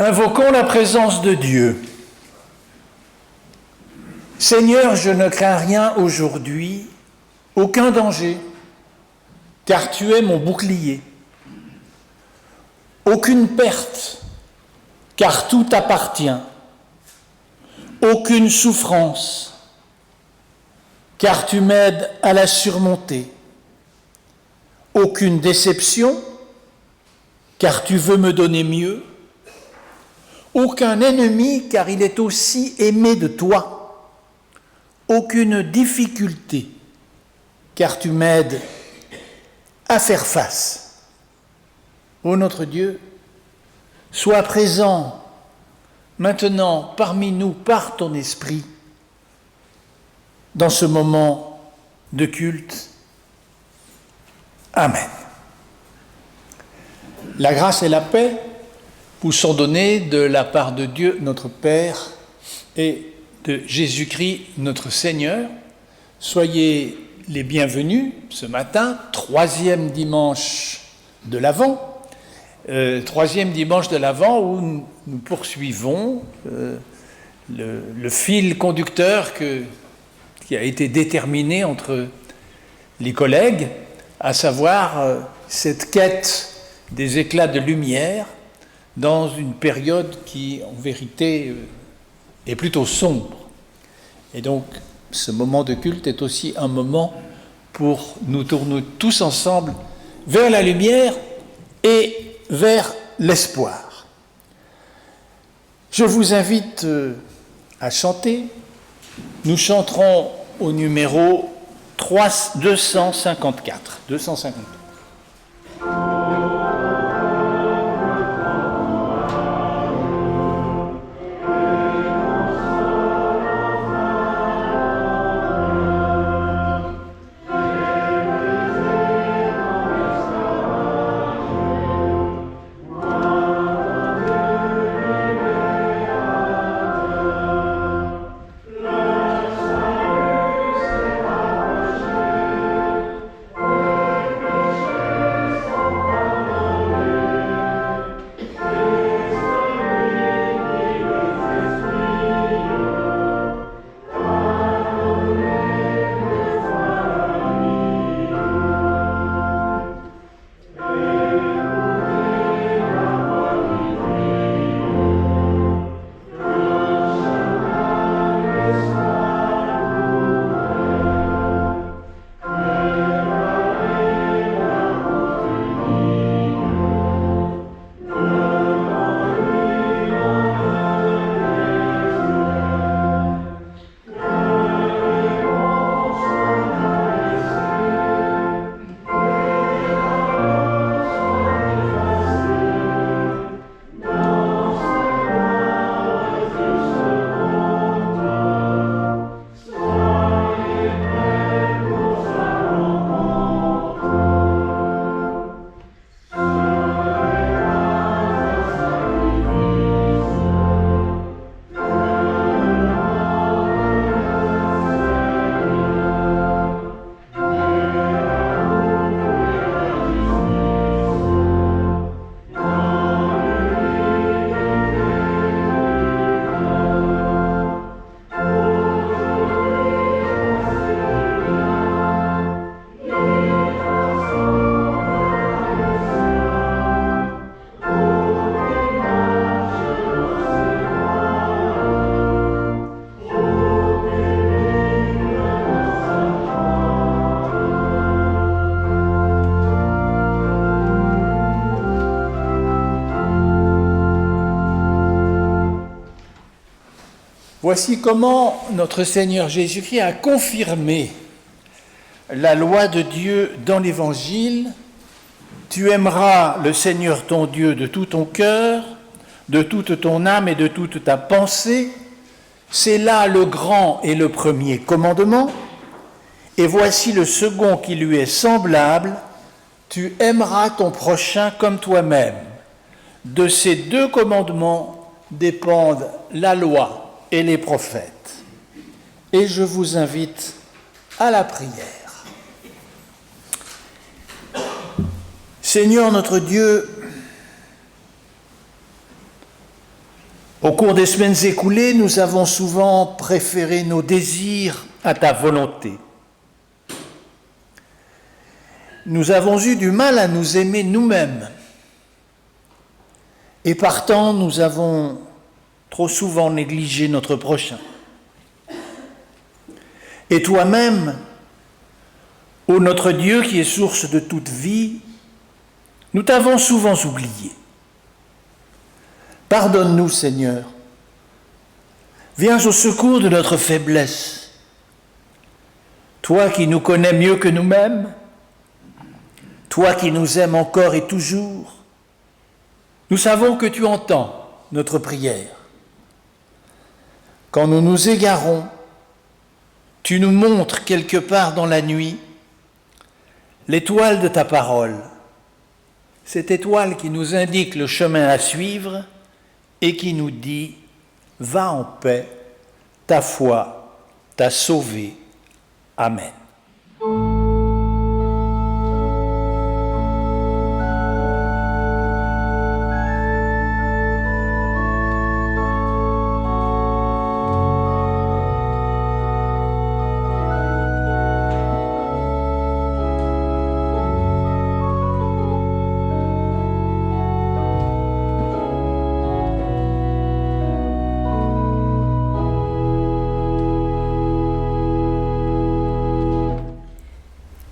Invoquons la présence de Dieu. Seigneur, je ne crains rien aujourd'hui, aucun danger, car tu es mon bouclier. Aucune perte, car tout t'appartient. Aucune souffrance, car tu m'aides à la surmonter. Aucune déception, car tu veux me donner mieux. Aucun ennemi, car il est aussi aimé de toi. Aucune difficulté, car tu m'aides à faire face. Ô notre Dieu, sois présent maintenant parmi nous par ton esprit dans ce moment de culte. Amen. La grâce et la paix vous sont données de la part de Dieu notre Père et de Jésus-Christ notre Seigneur. Soyez les bienvenus ce matin, troisième dimanche de l'Avent. Troisième dimanche de l'Avent où nous poursuivons le fil conducteur qui a été déterminé entre les collègues, à savoir cette quête des éclats de lumière dans une période qui, en vérité, est plutôt sombre. Et donc, ce moment de culte est aussi un moment pour nous tourner tous ensemble vers la lumière et vers l'espoir. Je vous invite à chanter. Nous chanterons au numéro 254. Voici comment notre Seigneur Jésus-Christ a confirmé la loi de Dieu dans l'Évangile. Tu aimeras le Seigneur ton Dieu de tout ton cœur, de toute ton âme et de toute ta pensée. C'est là le grand et le premier commandement. Et voici le second qui lui est semblable. Tu aimeras ton prochain comme toi-même. De ces deux commandements dépendent la loi et les prophètes. Et je vous invite à la prière. Seigneur notre Dieu, Au cours des semaines écoulées, nous avons souvent préféré nos désirs à ta volonté. Nous avons eu du mal à nous aimer nous-mêmes. Et partant, nous avons trop souvent négligé notre prochain. Et toi-même, ô notre Dieu qui est source de toute vie, nous t'avons souvent oublié. Pardonne-nous, Seigneur. Viens au secours de notre faiblesse. Toi qui nous connais mieux que nous-mêmes, toi qui nous aimes encore et toujours, nous savons que tu entends notre prière. Quand nous nous égarons, tu nous montres quelque part dans la nuit l'étoile de ta parole, cette étoile qui nous indique le chemin à suivre et qui nous dit « Va en paix, ta foi t'a sauvé. Amen. »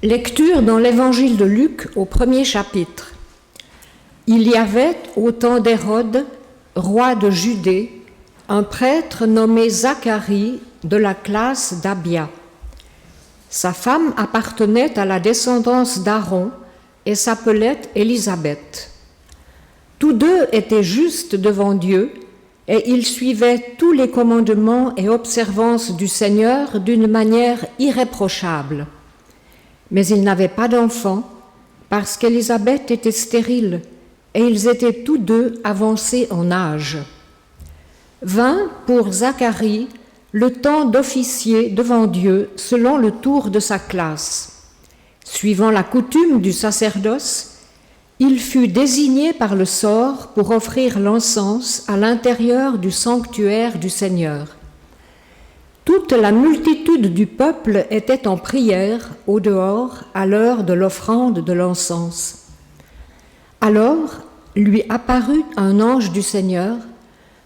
Lecture dans l'Évangile de Luc au 1er chapitre. Il y avait, au temps d'Hérode, roi de Judée, un prêtre nommé Zacharie de la classe d'Abia. Sa femme appartenait à la descendance d'Aaron et s'appelait Élisabeth. Tous deux étaient justes devant Dieu et ils suivaient tous les commandements et observances du Seigneur d'une manière irréprochable. Mais ils n'avaient pas d'enfant parce qu'Élisabeth était stérile et ils étaient tous deux avancés en âge. Vint pour Zacharie le temps d'officier devant Dieu selon le tour de sa classe. Suivant la coutume du sacerdoce, il fut désigné par le sort pour offrir l'encens à l'intérieur du sanctuaire du Seigneur. Toute la multitude du peuple était en prière au dehors à l'heure de l'offrande de l'encens. Alors lui apparut un ange du Seigneur,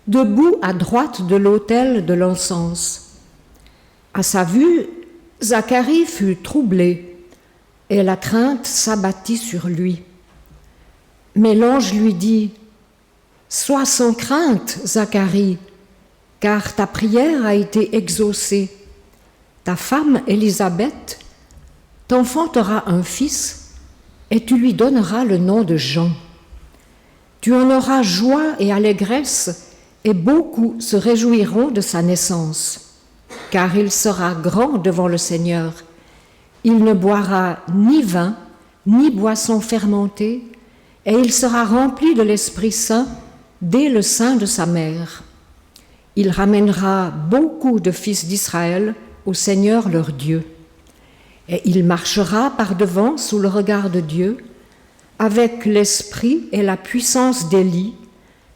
debout à droite de l'autel de l'encens. À sa vue, Zacharie fut troublé, et la crainte s'abattit sur lui. Mais l'ange lui dit : « Sois sans crainte, Zacharie, car ta prière a été exaucée. Ta femme Élisabeth t'enfantera un fils, et tu lui donneras le nom de Jean. Tu en auras joie et allégresse, et beaucoup se réjouiront de sa naissance, car il sera grand devant le Seigneur. Il ne boira ni vin, ni boisson fermentée, et il sera rempli de l'Esprit Saint dès le sein de sa mère. Il ramènera beaucoup de fils d'Israël au Seigneur leur Dieu. Et il marchera par devant sous le regard de Dieu, avec l'esprit et la puissance d'Élie,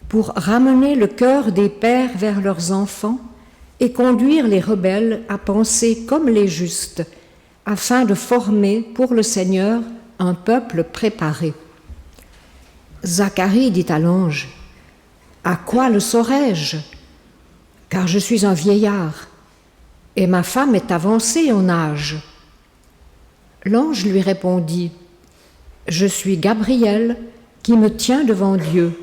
pour ramener le cœur des pères vers leurs enfants et conduire les rebelles à penser comme les justes, afin de former pour le Seigneur un peuple préparé. Zacharie dit à l'ange : « À quoi le saurai-je ? Car je suis un vieillard, et ma femme est avancée en âge. » L'ange lui répondit : « Je suis Gabriel, qui me tient devant Dieu.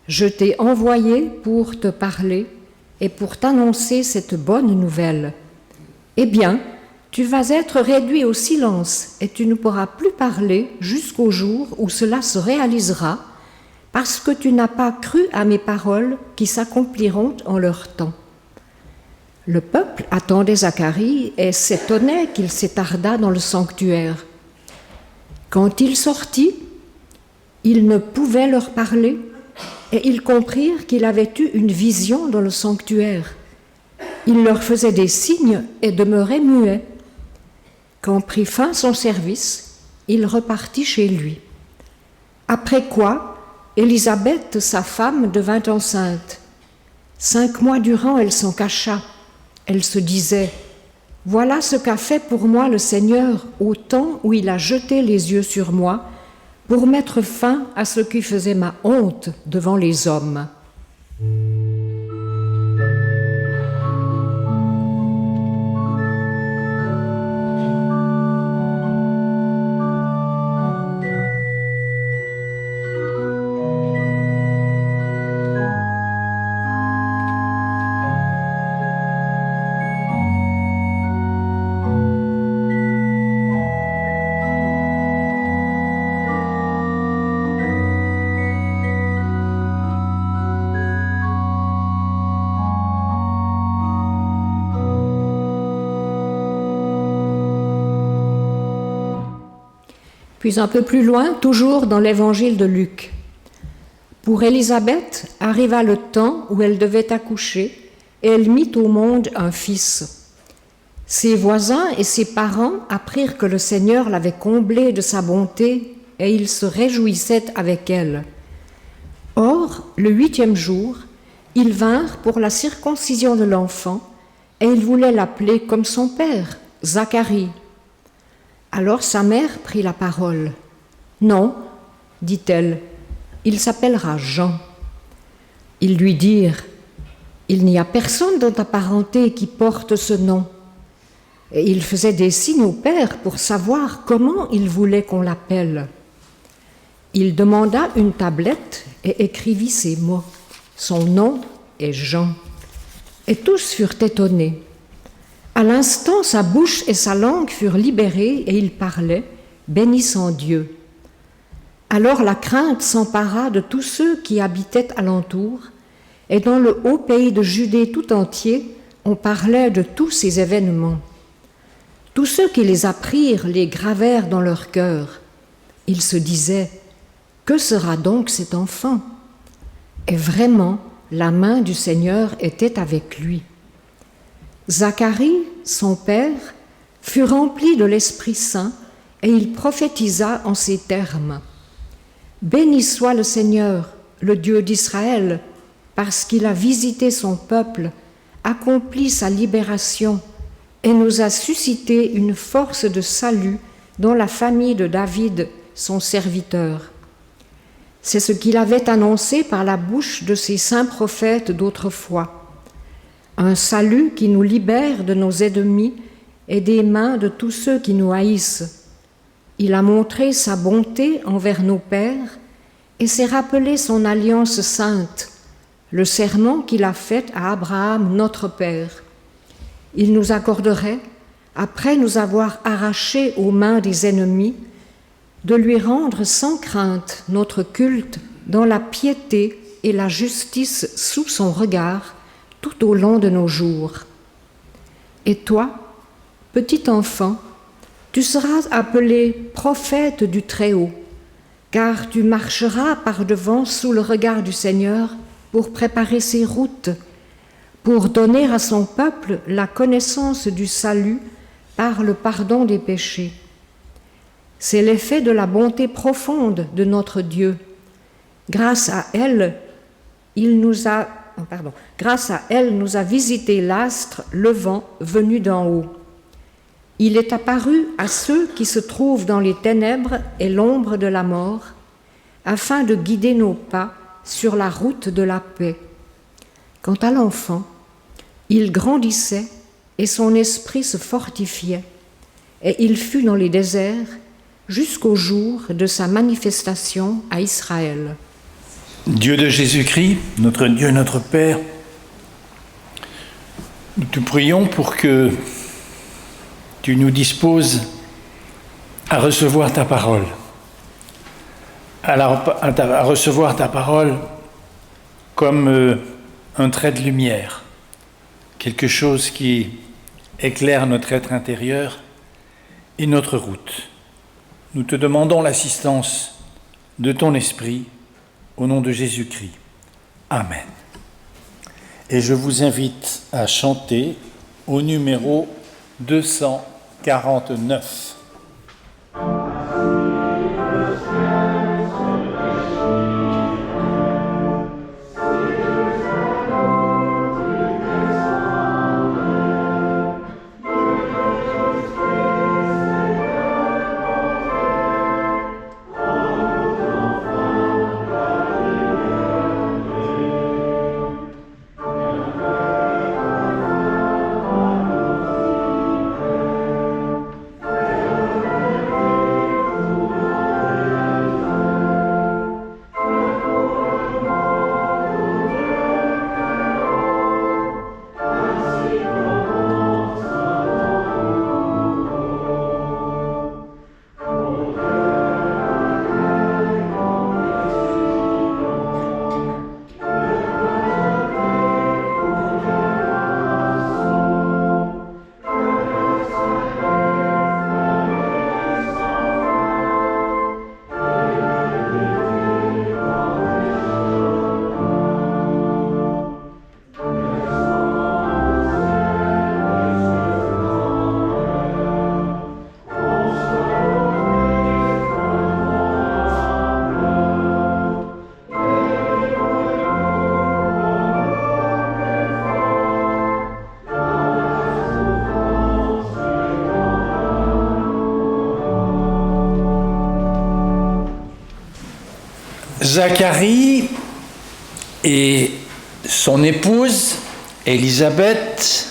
Je t'ai envoyé pour te parler et pour t'annoncer cette bonne nouvelle. Eh bien, tu vas être réduit au silence et tu ne pourras plus parler jusqu'au jour où cela se réalisera, parce que tu n'as pas cru à mes paroles qui s'accompliront en leur temps. » Le peuple attendait Zacharie et s'étonnait qu'il s'étardât dans le sanctuaire. Quand il sortit, il ne pouvait leur parler et ils comprirent qu'il avait eu une vision dans le sanctuaire. Il leur faisait des signes et demeurait muet. Quand prit fin son service, il repartit chez lui. Après quoi, Élisabeth, sa femme, devint enceinte. 5 mois durant, elle s'en cacha. Elle se disait, « Voilà ce qu'a fait pour moi le Seigneur au temps où il a jeté les yeux sur moi pour mettre fin à ce qui faisait ma honte devant les hommes. » Puis un peu plus loin, toujours dans l'évangile de Luc. Pour Élisabeth, arriva le temps où elle devait accoucher, et elle mit au monde un fils. Ses voisins et ses parents apprirent que le Seigneur l'avait comblée de sa bonté, et ils se réjouissaient avec elle. Or, le 8e jour, ils vinrent pour la circoncision de l'enfant, et ils voulaient l'appeler comme son père, Zacharie. Alors sa mère prit la parole. « Non, dit-elle, il s'appellera Jean. » Ils lui dirent, « Il n'y a personne dans ta parenté qui porte ce nom. » Et il faisait des signes au père pour savoir comment il voulait qu'on l'appelle. Il demanda une tablette et écrivit ces mots. Son nom est Jean. Et tous furent étonnés. À l'instant, sa bouche et sa langue furent libérées et il parlait, bénissant Dieu. Alors la crainte s'empara de tous ceux qui habitaient alentour, et dans le haut pays de Judée tout entier, on parlait de tous ces événements. Tous ceux qui les apprirent les gravèrent dans leur cœur. Ils se disaient, « Que sera donc cet enfant ?» Et vraiment, la main du Seigneur était avec lui. Zacharie, son père, fut rempli de l'Esprit Saint et il prophétisa en ces termes. « Béni soit le Seigneur, le Dieu d'Israël, parce qu'il a visité son peuple, accompli sa libération et nous a suscité une force de salut dans la famille de David, son serviteur. C'est ce qu'il avait annoncé par la bouche de ses saints prophètes d'autrefois. Un salut qui nous libère de nos ennemis et des mains de tous ceux qui nous haïssent. Il a montré sa bonté envers nos pères et s'est rappelé son alliance sainte, le serment qu'il a fait à Abraham, notre père. Il nous accorderait, après nous avoir arrachés aux mains des ennemis, de lui rendre sans crainte notre culte dans la piété et la justice sous son regard, tout au long de nos jours. Et toi, petit enfant, tu seras appelé prophète du Très-Haut, car tu marcheras par devant sous le regard du Seigneur pour préparer ses routes, pour donner à son peuple la connaissance du salut par le pardon des péchés. C'est l'effet de la bonté profonde de notre Dieu. Grâce à elle, nous a visité l'astre levant venu d'en haut. Il est apparu à ceux qui se trouvent dans les ténèbres et l'ombre de la mort, afin de guider nos pas sur la route de la paix. Quant à l'enfant, il grandissait et son esprit se fortifiait, et il fut dans les déserts jusqu'au jour de sa manifestation à Israël. Dieu de Jésus-Christ, notre Dieu, notre Père, nous te prions pour que tu nous disposes à recevoir ta parole, à recevoir ta parole comme un trait de lumière, quelque chose qui éclaire notre être intérieur et notre route. Nous te demandons l'assistance de ton esprit au nom de Jésus-Christ. Amen. Et je vous invite à chanter au numéro 249. Zacharie et son épouse, Élisabeth,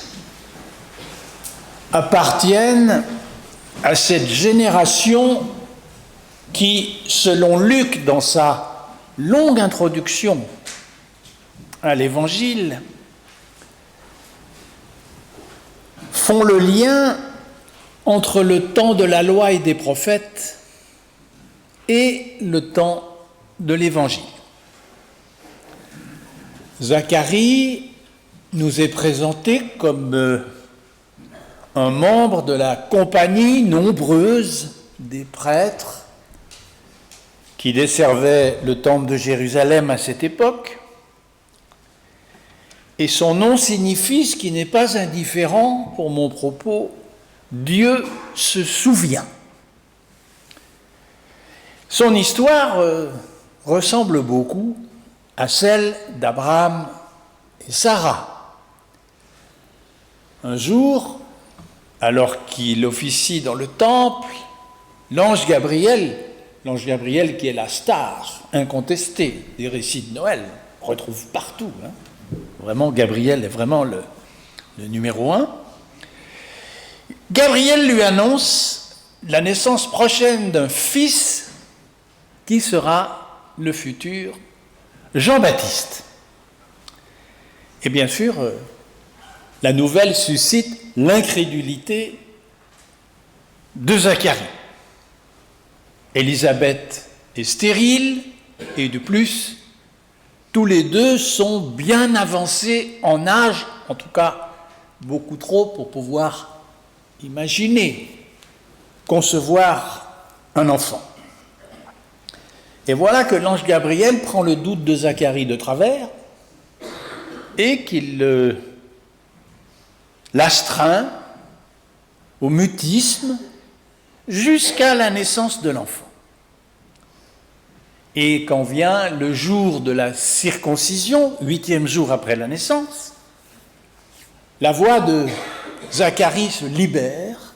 appartiennent à cette génération qui, selon Luc, dans sa longue introduction à l'Évangile, font le lien entre le temps de la loi et des prophètes et le temps de l'Évangile. Zacharie nous est présenté comme un membre de la compagnie nombreuse des prêtres qui desservaient le temple de Jérusalem à cette époque. Et son nom signifie, ce qui n'est pas indifférent pour mon propos, Dieu se souvient. Son histoire ressemble beaucoup à celle d'Abraham et Sarah. Un jour, alors qu'il officie dans le temple, l'ange Gabriel qui est la star incontestée des récits de Noël, on retrouve partout. Vraiment, Gabriel est vraiment le numéro 1. Gabriel lui annonce la naissance prochaine d'un fils qui sera le futur Jean-Baptiste. Et bien sûr, la nouvelle suscite l'incrédulité de Zacharie. Élisabeth est stérile et de plus, tous les deux sont bien avancés en âge, en tout cas beaucoup trop pour pouvoir imaginer, concevoir un enfant. Et voilà que l'ange Gabriel prend le doute de Zacharie de travers et qu'il l'astreint au mutisme jusqu'à la naissance de l'enfant. Et quand vient le jour de la circoncision, 8e jour après la naissance, la voix de Zacharie se libère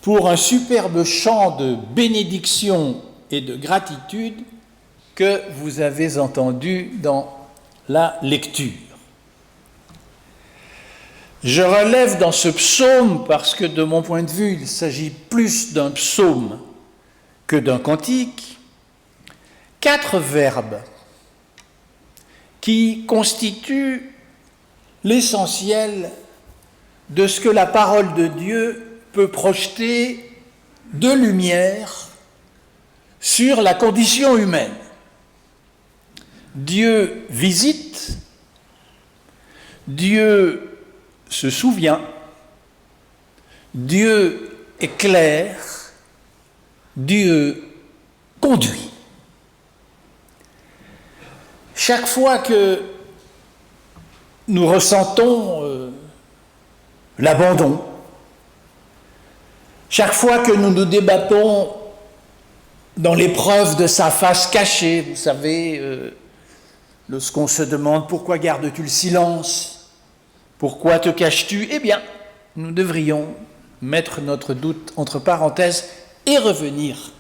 pour un superbe chant de bénédiction et de gratitude que vous avez entendu dans la lecture. Je relève dans ce psaume, parce que de mon point de vue, il s'agit plus d'un psaume que d'un cantique, 4 verbes qui constituent l'essentiel de ce que la parole de Dieu peut projeter de lumière sur la condition humaine. Dieu visite, Dieu se souvient, Dieu éclaire, Dieu conduit. Chaque fois que nous ressentons l'abandon, chaque fois que nous nous débattons dans l'épreuve de sa face cachée, vous savez, lorsqu'on se demande pourquoi gardes-tu le silence, pourquoi te caches-tu, eh bien, nous devrions mettre notre doute entre parenthèses et revenir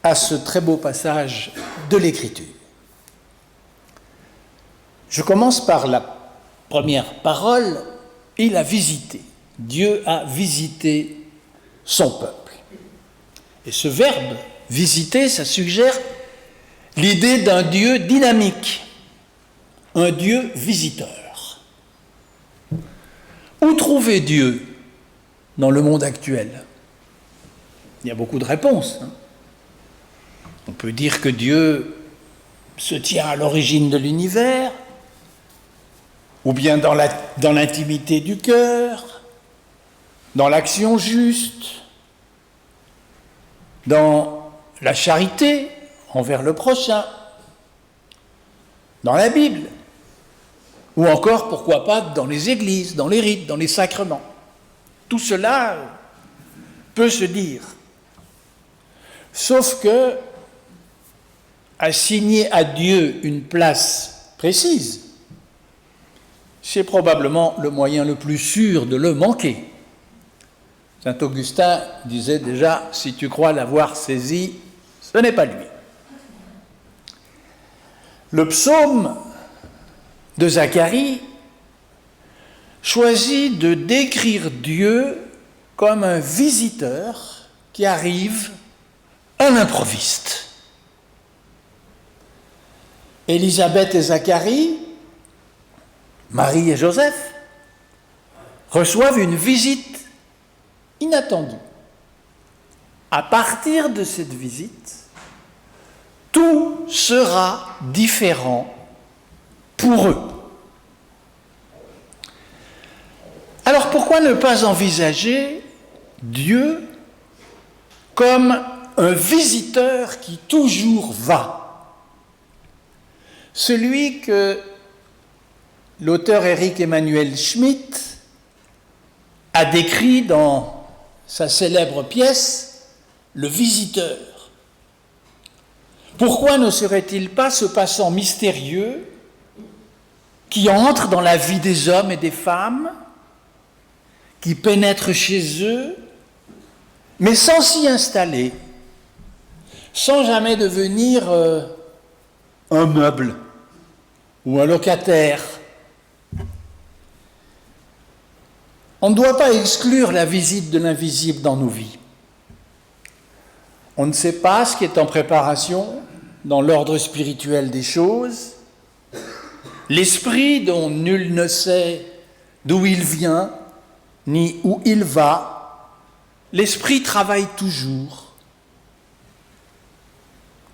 à ce très beau passage de l'Écriture. Je commence par la première parole, il a visité. Dieu a visité son peuple. Et ce verbe, visiter, ça suggère l'idée d'un Dieu dynamique, un Dieu visiteur. Où trouver Dieu dans le monde actuel ? Il y a beaucoup de réponses. On peut dire que Dieu se tient à l'origine de l'univers, ou bien dans l'intimité du cœur, dans l'action juste, dans la charité envers le prochain, dans la Bible, ou encore, pourquoi pas, dans les églises, dans les rites, dans les sacrements. Tout cela peut se dire. Sauf que assigner à Dieu une place précise, c'est probablement le moyen le plus sûr de le manquer. Saint Augustin disait déjà, si tu crois l'avoir saisi, ce n'est pas lui. Le psaume de Zacharie choisit de décrire Dieu comme un visiteur qui arrive à l'improviste. Élisabeth et Zacharie, Marie et Joseph, reçoivent une visite inattendue. À partir de cette visite, tout sera différent pour eux. Alors pourquoi ne pas envisager Dieu comme un visiteur qui toujours va? Celui que l'auteur Éric Emmanuel Schmitt a décrit dans sa célèbre pièce « Le visiteur ». Pourquoi ne serait-il pas ce passant mystérieux qui entre dans la vie des hommes et des femmes, qui pénètre chez eux, mais sans s'y installer, sans jamais devenir un meuble ou un locataire? On ne doit pas exclure la visite de l'invisible dans nos vies. On ne sait pas ce qui est en préparation dans l'ordre spirituel des choses. L'esprit dont nul ne sait d'où il vient, ni où il va, l'esprit travaille toujours.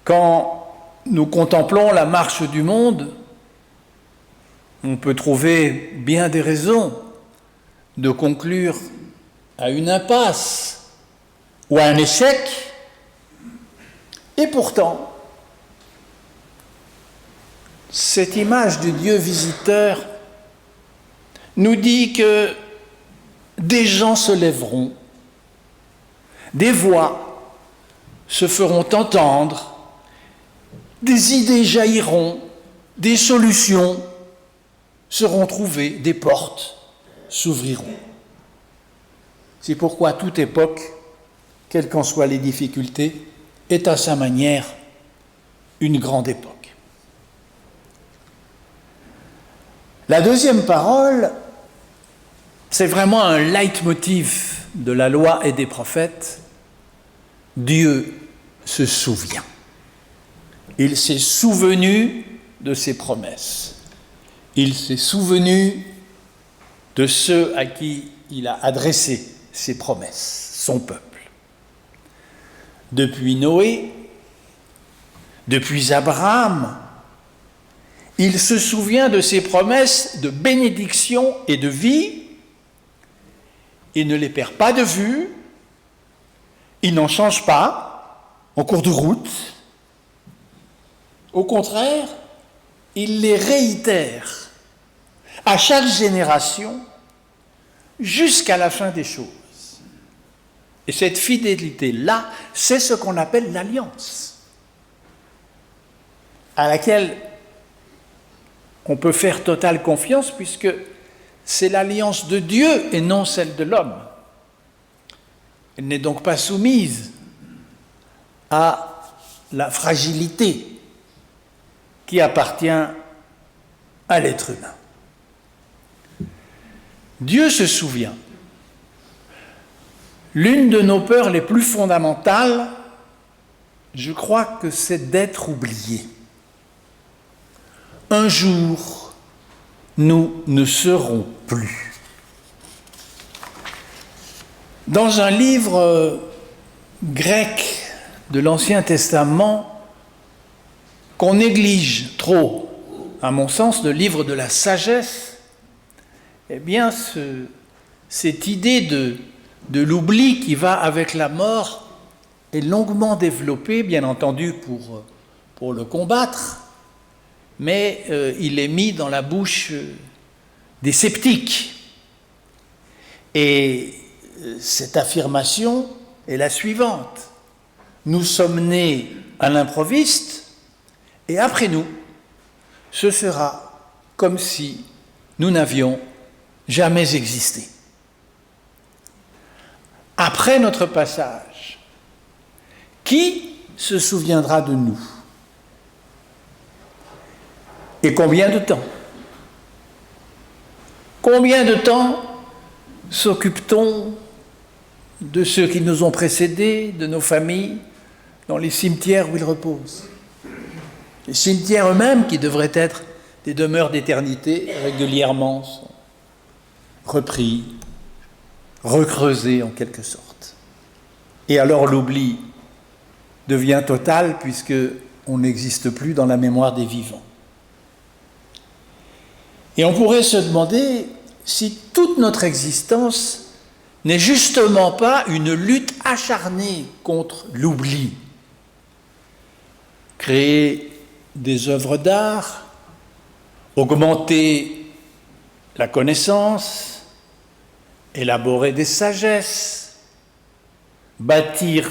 Quand nous contemplons la marche du monde, on peut trouver bien des raisons de conclure à une impasse ou à un échec, et pourtant, cette image du Dieu visiteur nous dit que des gens se lèveront, des voix se feront entendre, des idées jailliront, des solutions seront trouvées, des portes s'ouvriront. C'est pourquoi toute époque, quelles qu'en soient les difficultés, est à sa manière une grande époque. La deuxième parole, c'est vraiment un leitmotiv de la loi et des prophètes. Dieu se souvient. Il s'est souvenu de ses promesses. Il s'est souvenu de ceux à qui il a adressé ses promesses, son peuple. Depuis Noé, depuis Abraham, il se souvient de ses promesses de bénédiction et de vie. Il ne les perd pas de vue, il n'en change pas en cours de route. Au contraire, il les réitère à chaque génération jusqu'à la fin des choses. Et cette fidélité-là, c'est ce qu'on appelle l'alliance, à laquelle on peut faire totale confiance puisque c'est l'alliance de Dieu et non celle de l'homme. Elle n'est donc pas soumise à la fragilité qui appartient à l'être humain. Dieu se souvient. L'une de nos peurs les plus fondamentales, je crois que c'est d'être oublié. Un jour, nous ne serons plus. Dans un livre grec de l'Ancien Testament, qu'on néglige trop, à mon sens, le livre de la sagesse, eh bien, cette idée de l'oubli qui va avec la mort est longuement développée, bien entendu, pour le combattre, mais il est mis dans la bouche des sceptiques. Et cette affirmation est la suivante. Nous sommes nés à l'improviste, et après nous, ce sera comme si nous n'avions jamais existé. Après notre passage, qui se souviendra de nous? Et combien de temps? Combien de temps s'occupe-t-on de ceux qui nous ont précédés, de nos familles, dans les cimetières où ils reposent? Les cimetières eux-mêmes, qui devraient être des demeures d'éternité, régulièrement sont repris, recreusés en quelque sorte. Et alors l'oubli devient total puisque on n'existe plus dans la mémoire des vivants. Et on pourrait se demander si toute notre existence n'est justement pas une lutte acharnée contre l'oubli. Créer des œuvres d'art, augmenter la connaissance, élaborer des sagesses, bâtir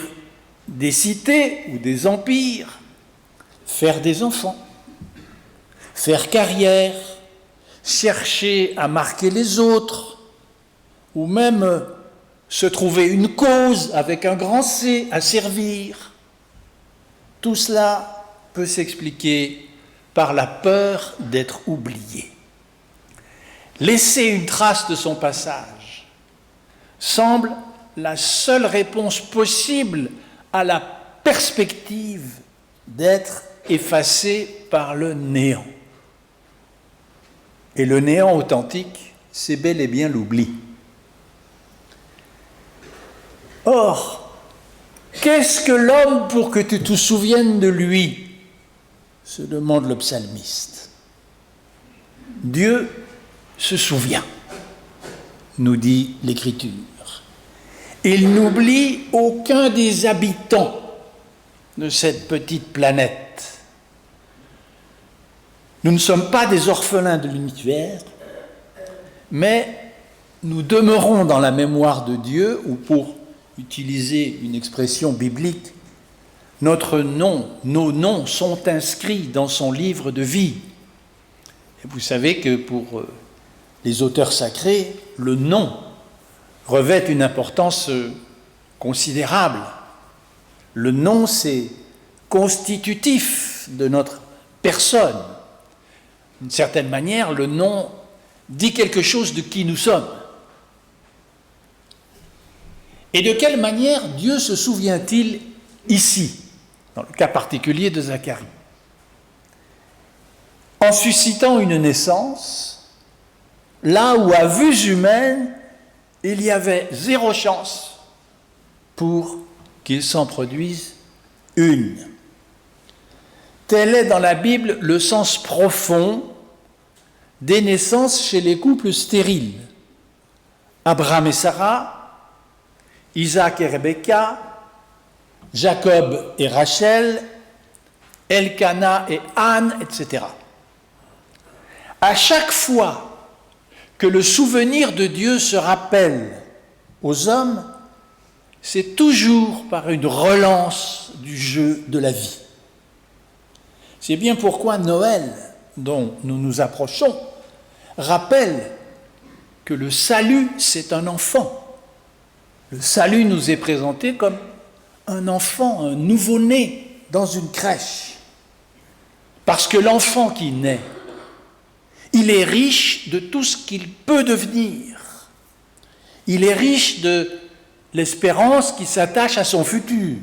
des cités ou des empires, faire des enfants, faire carrière, chercher à marquer les autres, ou même se trouver une cause avec un grand C à servir. Tout cela peut s'expliquer par la peur d'être oublié. Laisser une trace de son passage semble la seule réponse possible à la perspective d'être effacé par le néant. Et le néant authentique, c'est bel et bien l'oubli. Or, qu'est-ce que l'homme pour que tu te souviennes de lui? Se demande le psalmiste. Dieu se souvient, nous dit l'Écriture. Il n'oublie aucun des habitants de cette petite planète. Nous ne sommes pas des orphelins de l'univers, mais nous demeurons dans la mémoire de Dieu, ou pour utiliser une expression biblique, nos noms sont inscrits dans son livre de vie. Et vous savez que pour les auteurs sacrés, le nom revêt une importance considérable. Le nom, c'est constitutif de notre personne. D'une certaine manière, le nom dit quelque chose de qui nous sommes. Et de quelle manière Dieu se souvient-il ici, dans le cas particulier de Zacharie? En suscitant une naissance, là où à vues humaines, il y avait zéro chance pour qu'il s'en produise une. Tel est dans la Bible le sens profond des naissances chez les couples stériles. Abraham et Sarah, Isaac et Rebecca, Jacob et Rachel, Elkana et Anne, etc. À chaque fois que le souvenir de Dieu se rappelle aux hommes, c'est toujours par une relance du jeu de la vie. C'est bien pourquoi Noël, dont nous nous approchons, rappelle que le salut, c'est un enfant. Le salut nous est présenté comme un enfant, un nouveau-né dans une crèche. Parce que l'enfant qui naît, il est riche de tout ce qu'il peut devenir. Il est riche de l'espérance qui s'attache à son futur.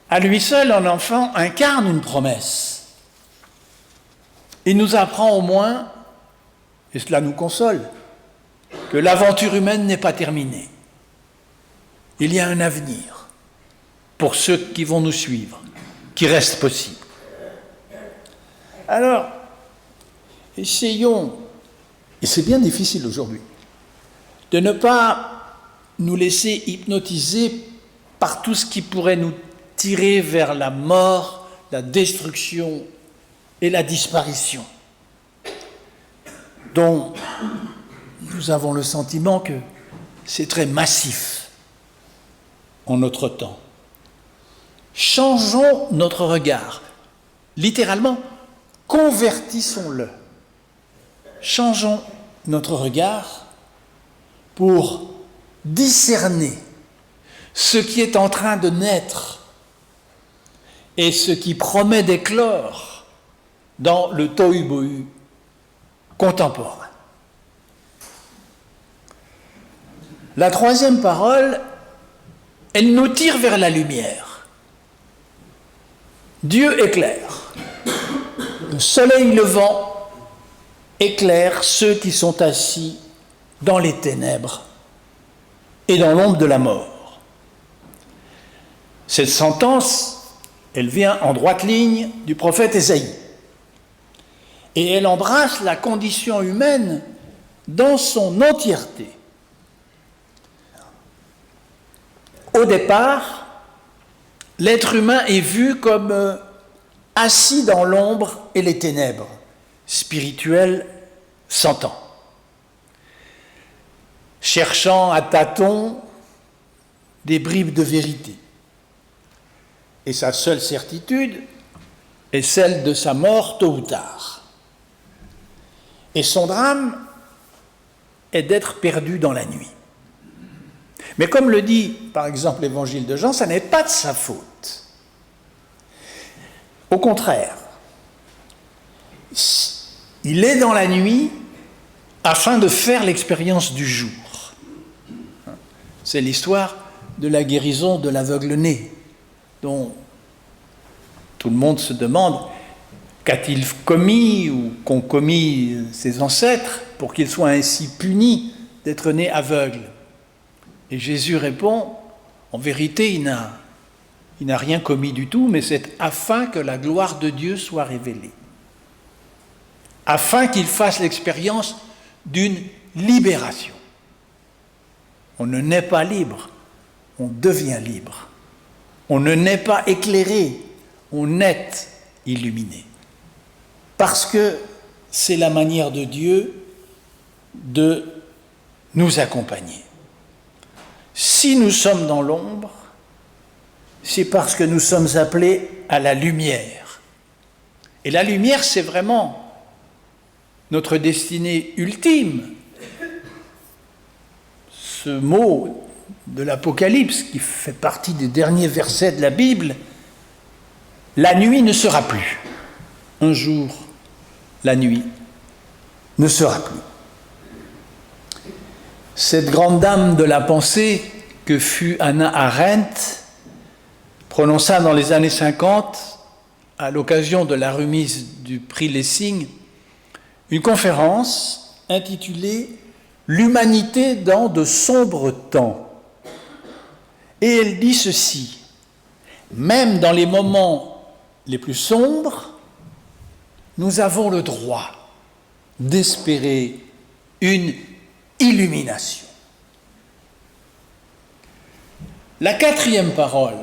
À lui seul, un enfant incarne une promesse. Il nous apprend au moins, et cela nous console, que l'aventure humaine n'est pas terminée. Il y a un avenir pour ceux qui vont nous suivre, qui reste possible. Alors, essayons, et c'est bien difficile aujourd'hui, de ne pas nous laisser hypnotiser par tout ce qui pourrait nous tirer vers la mort, la destruction et la disparition, dont nous avons le sentiment que c'est très massif en notre temps. Changeons notre regard, littéralement, convertissons-le. Changeons notre regard pour discerner ce qui est en train de naître et ce qui promet d'éclore dans le tohu-bohu contemporain. La troisième parole, elle nous tire vers la lumière. Dieu éclaire. Le soleil levant éclaire ceux qui sont assis dans les ténèbres et dans l'ombre de la mort. Cette sentence, elle vient en droite ligne du prophète Ésaïe. Et elle embrasse la condition humaine dans son entièreté. Au départ, l'être humain est vu comme assis dans l'ombre et les ténèbres, spirituel s'entend, cherchant à tâtons des bribes de vérité. Et sa seule certitude est celle de sa mort tôt ou tard. Et son drame est d'être perdu dans la nuit. Mais comme le dit par exemple l'évangile de Jean, ça n'est pas de sa faute. Au contraire, il est dans la nuit afin de faire l'expérience du jour. C'est l'histoire de la guérison de l'aveugle-né, dont tout le monde se demande qu'a-t-il commis ou qu'ont commis ses ancêtres pour qu'il soit ainsi puni d'être né aveugle. Et Jésus répond, en vérité, il n'a rien commis du tout, mais c'est afin que la gloire de Dieu soit révélée. Afin qu'il fasse l'expérience d'une libération. On ne naît pas libre, on devient libre. On ne naît pas éclairé, on est illuminé. Parce que c'est la manière de Dieu de nous accompagner. Si nous sommes dans l'ombre, c'est parce que nous sommes appelés à la lumière. Et la lumière, c'est vraiment notre destinée ultime. Ce mot de l'Apocalypse, qui fait partie des derniers versets de la Bible, la nuit ne sera plus. Un jour, la nuit ne sera plus. Cette grande dame de la pensée que fut Hannah Arendt prononça dans les années 50, à l'occasion de la remise du prix Lessing, une conférence intitulée « L'humanité dans de sombres temps ». Et elle dit ceci, « Même dans les moments les plus sombres, nous avons le droit d'espérer une illumination. » La quatrième parole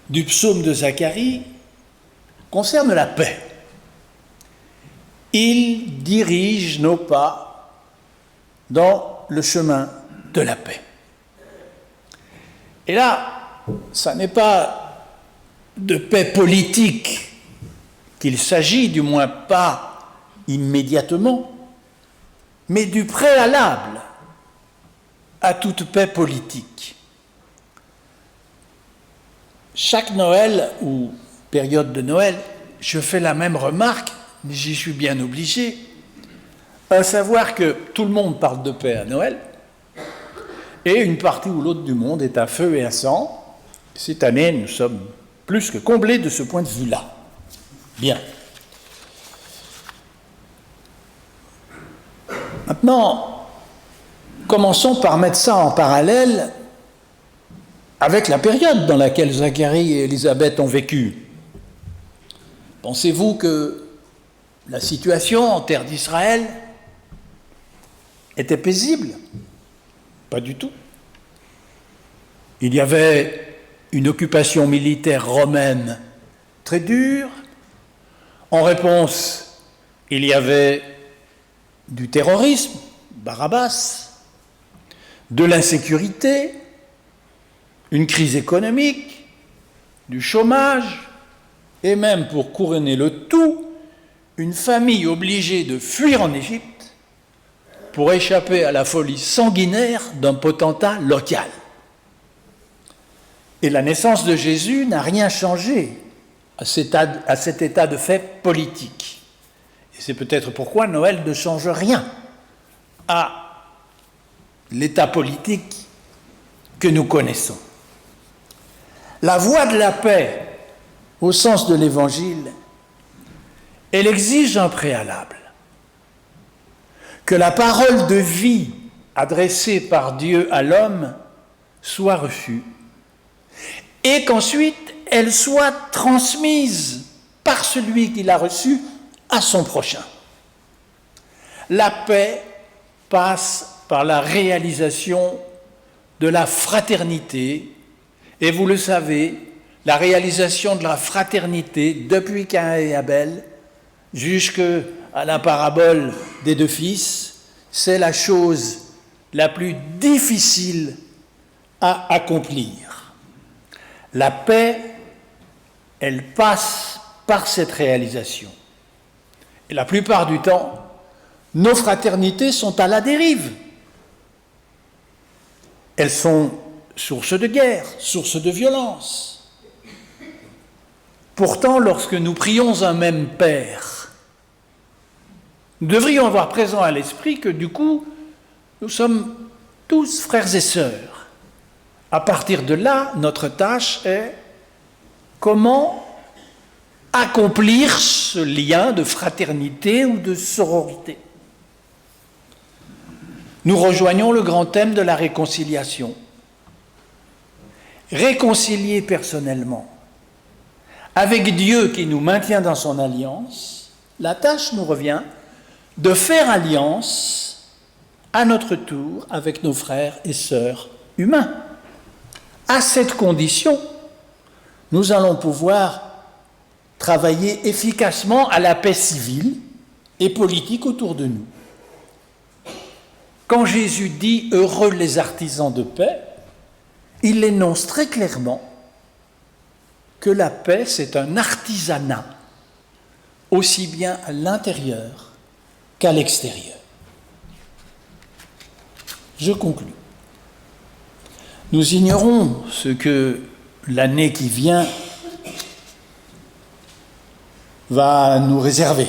du psaume de Zacharie concerne la paix. Il dirige nos pas dans le chemin de la paix. Et là, ça n'est pas de paix politique qu'il s'agit, du moins pas immédiatement, mais du préalable à toute paix politique. Chaque Noël ou période de Noël, je fais la même remarque, mais j'y suis bien obligé, à savoir que tout le monde parle de paix à Noël, et une partie ou l'autre du monde est à feu et à sang. Cette année, nous sommes plus que comblés de ce point de vue-là. Bien. Maintenant, commençons par mettre ça en parallèle avec la période dans laquelle Zacharie et Élisabeth ont vécu. Pensez-vous que la situation en terre d'Israël était paisible? Pas du tout. Il y avait une occupation militaire romaine très dure. En réponse, il y avait du terrorisme, Barabbas, de l'insécurité, une crise économique, du chômage, et même pour couronner le tout, une famille obligée de fuir en Égypte pour échapper à la folie sanguinaire d'un potentat local. Et la naissance de Jésus n'a rien changé à cet état de fait politique. Et c'est peut-être pourquoi Noël ne change rien à l'état politique que nous connaissons. La voie de la paix, au sens de l'Évangile, elle exige un préalable. Que la parole de vie adressée par Dieu à l'homme soit reçue et qu'ensuite elle soit transmise par celui qui l'a reçue à son prochain. La paix passe par la réalisation de la fraternité, et vous le savez, la réalisation de la fraternité depuis Caïn et Abel jusqu'à la parabole des deux fils, c'est la chose la plus difficile à accomplir. La paix, elle passe par cette réalisation. Et la plupart du temps, nos fraternités sont à la dérive. Elles sont source de guerre, source de violence. Pourtant, lorsque nous prions un même Père, nous devrions avoir présent à l'esprit que du coup, nous sommes tous frères et sœurs. À partir de là, notre tâche est comment accomplir ce lien de fraternité ou de sororité. Nous rejoignons le grand thème de la réconciliation. Réconcilier personnellement avec Dieu qui nous maintient dans son alliance, la tâche nous revient de faire alliance à notre tour avec nos frères et sœurs humains. À cette condition, nous allons pouvoir travailler efficacement à la paix civile et politique autour de nous. Quand Jésus dit « Heureux les artisans de paix », il énonce très clairement que la paix, c'est un artisanat, aussi bien à l'intérieur qu'à l'extérieur. Je conclus. Nous ignorons ce que l'année qui vient va nous réserver.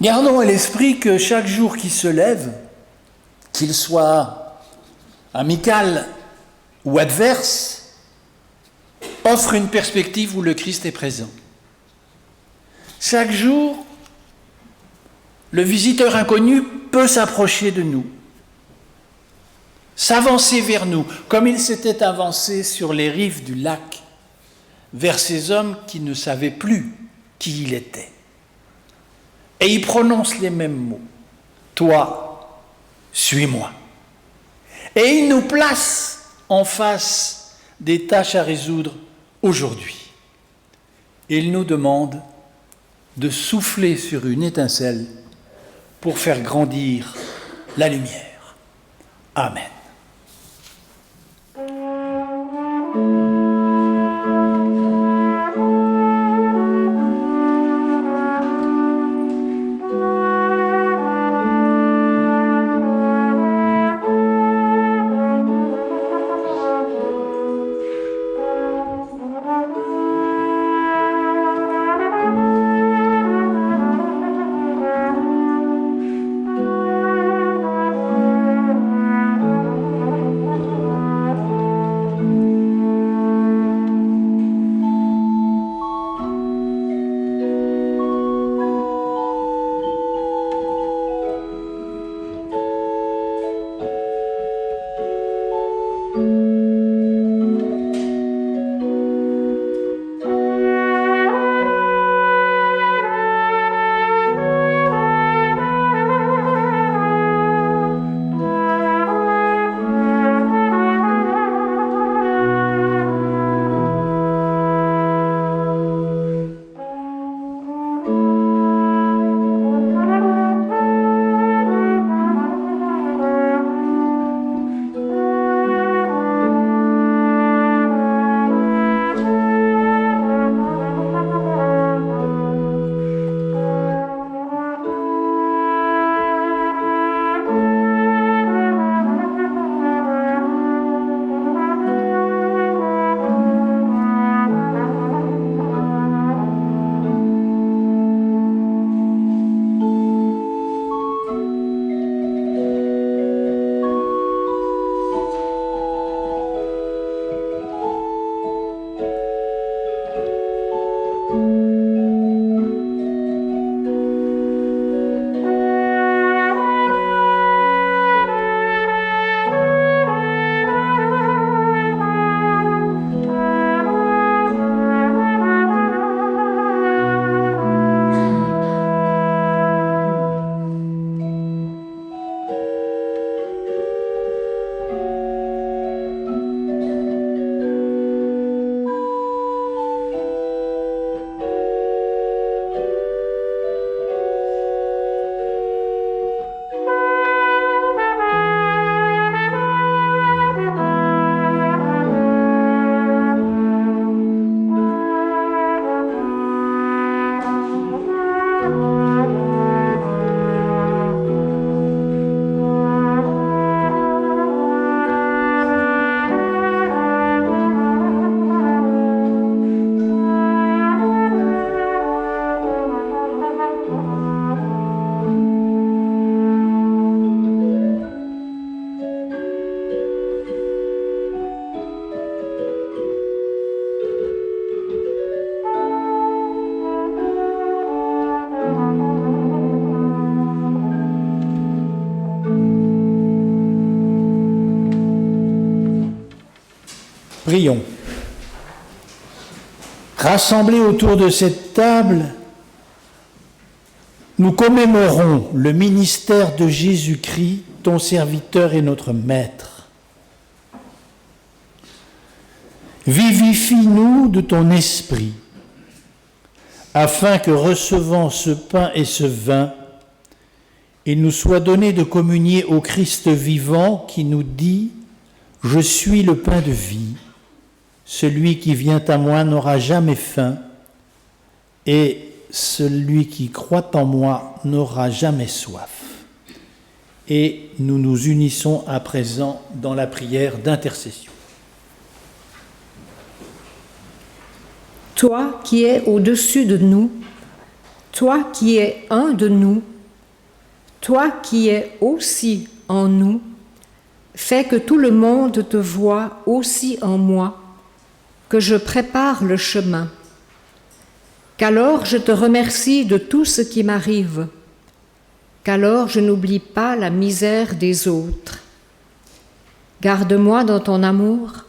Gardons à l'esprit que chaque jour qui se lève, qu'il soit amical ou adverse, offre une perspective où le Christ est présent. Chaque jour, le visiteur inconnu peut s'approcher de nous, s'avancer vers nous, comme il s'était avancé sur les rives du lac, vers ces hommes qui ne savaient plus qui il était. Et il prononce les mêmes mots. « Toi, suis-moi ». Et il nous place en face des tâches à résoudre aujourd'hui. Il nous demande de souffler sur une étincelle pour faire grandir la lumière. Amen. Prions. Rassemblés autour de cette table, nous commémorons le ministère de Jésus-Christ, ton serviteur et notre Maître. Vivifie-nous de ton esprit, afin que, recevant ce pain et ce vin, il nous soit donné de communier au Christ vivant qui nous dit « Je suis le pain de vie, celui qui vient à moi n'aura jamais faim, et celui qui croit en moi n'aura jamais soif. » Et nous nous unissons à présent dans la prière d'intercession. Toi qui es au-dessus de nous, toi qui es un de nous, toi qui es aussi en nous, fais que tout le monde te voie aussi en moi, que je prépare le chemin. Qu'alors je te remercie de tout ce qui m'arrive, qu'alors je n'oublie pas la misère des autres. Garde-moi dans ton amour,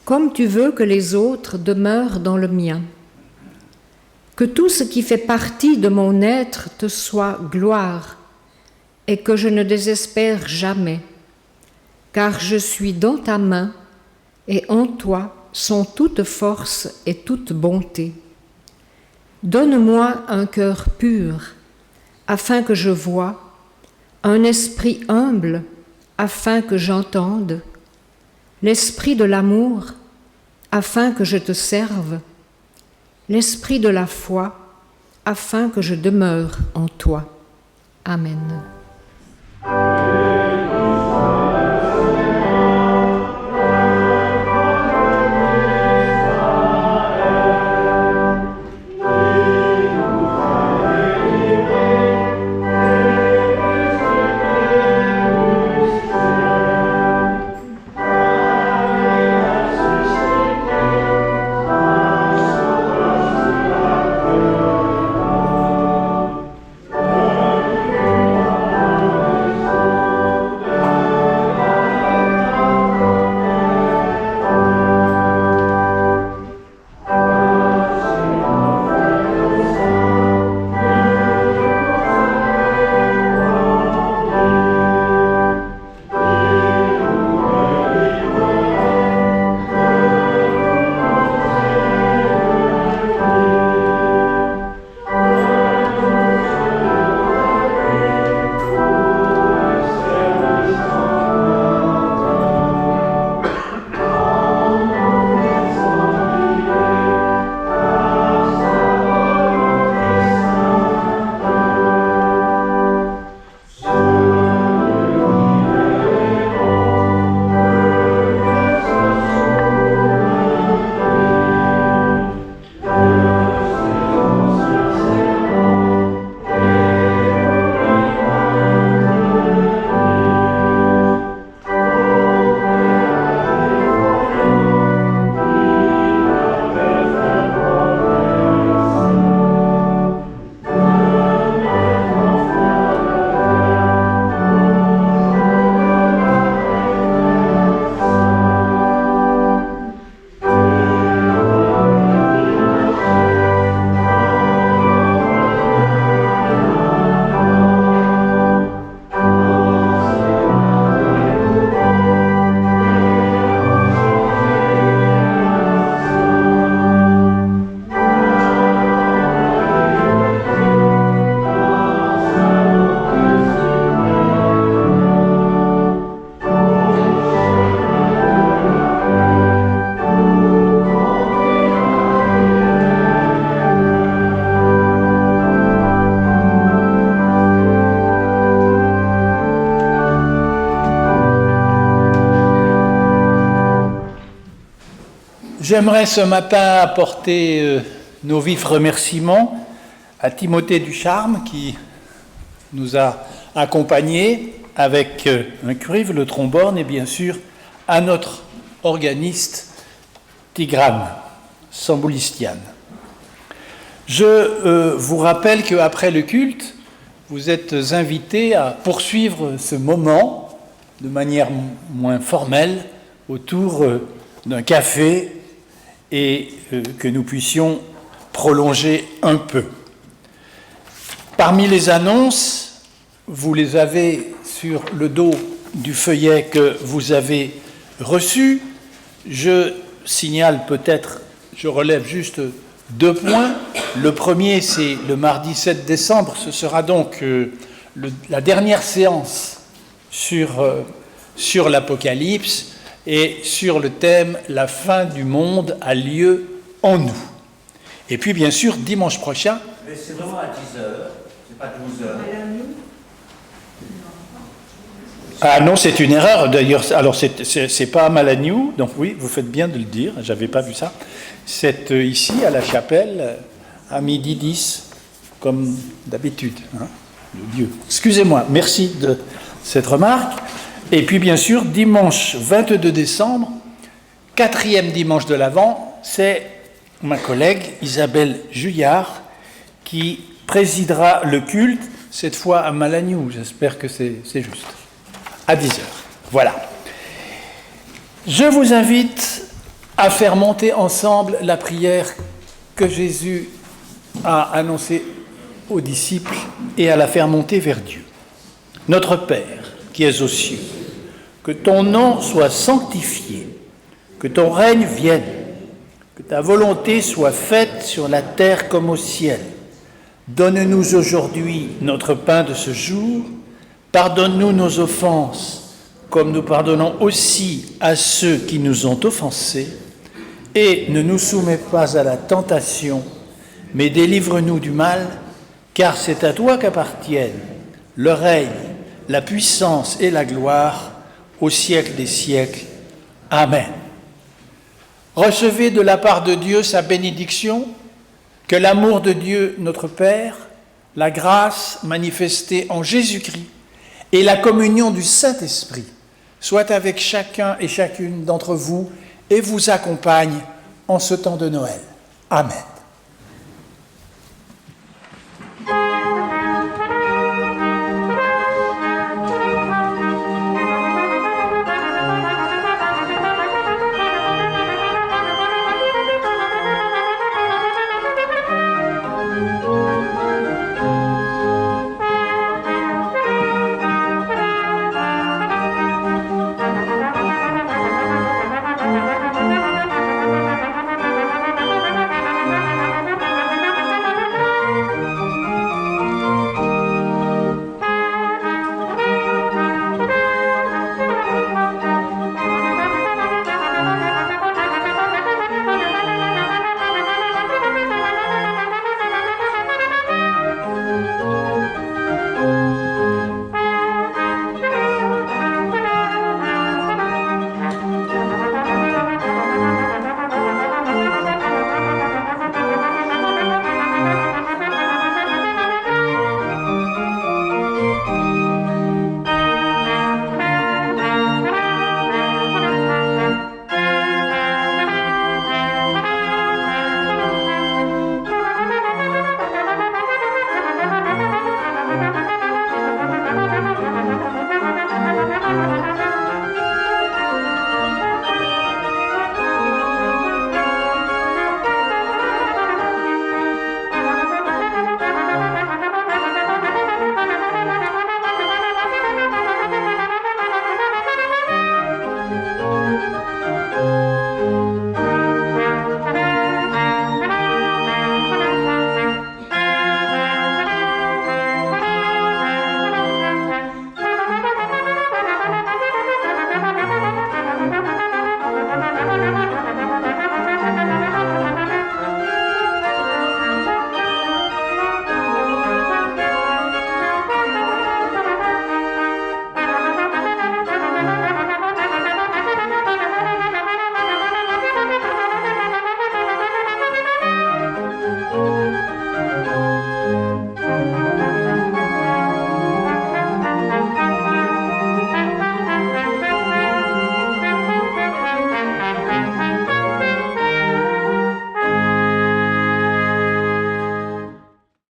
comme tu veux que les autres demeurent dans le mien. Que tout ce qui fait partie de mon être te soit gloire, et que je ne désespère jamais, car je suis dans ta main, et en toi sont toute force et toute bonté. Donne-moi un cœur pur, afin que je voie, un esprit humble, afin que j'entende, l'esprit de l'amour, afin que je te serve, l'esprit de la foi, afin que je demeure en toi. Amen. J'aimerais ce matin apporter nos vifs remerciements à Timothée Ducharme qui nous a accompagnés avec un cuivre, le trombone et bien sûr à notre organiste Tigrane Samboulistian. Je vous rappelle qu'après le culte, vous êtes invités à poursuivre ce moment de manière moins formelle autour d'un café et que nous puissions prolonger un peu. Parmi les annonces, vous les avez sur le dos du feuillet que vous avez reçu. Je signale peut-être, je relève juste 2 points. Le premier, c'est le mardi 7 décembre. Ce sera donc la dernière séance sur l'Apocalypse et sur le thème « La fin du monde a lieu en nous ». Et puis, bien sûr, dimanche prochain... Mais c'est vraiment à 10h, c'est pas 12h. Ah non, c'est une erreur. D'ailleurs, alors c'est pas à Malagnou, donc oui, vous faites bien de le dire, j'avais pas vu ça. C'est ici, à la chapelle, à 12h10, comme d'habitude. Hein, le Dieu. Excusez-moi, merci de cette remarque. Et puis, bien sûr, dimanche 22 décembre, 4e dimanche de l'Avent, c'est ma collègue Isabelle Juillard qui présidera le culte, cette fois à Malagnou. J'espère que c'est juste. À 10h. Voilà. Je vous invite à faire monter ensemble la prière que Jésus a annoncée aux disciples et à la faire monter vers Dieu. Notre Père, qui es aux cieux, que ton nom soit sanctifié, que ton règne vienne, que ta volonté soit faite sur la terre comme au ciel. Donne-nous aujourd'hui notre pain de ce jour. Pardonne-nous nos offenses, comme nous pardonnons aussi à ceux qui nous ont offensés, et ne nous soumets pas à la tentation, mais délivre-nous du mal, car c'est à toi qu'appartiennent le règne, la puissance et la gloire au siècle des siècles. Amen. Recevez de la part de Dieu sa bénédiction, que l'amour de Dieu notre Père, la grâce manifestée en Jésus-Christ, et la communion du Saint-Esprit soit avec chacun et chacune d'entre vous et vous accompagne en ce temps de Noël. Amen.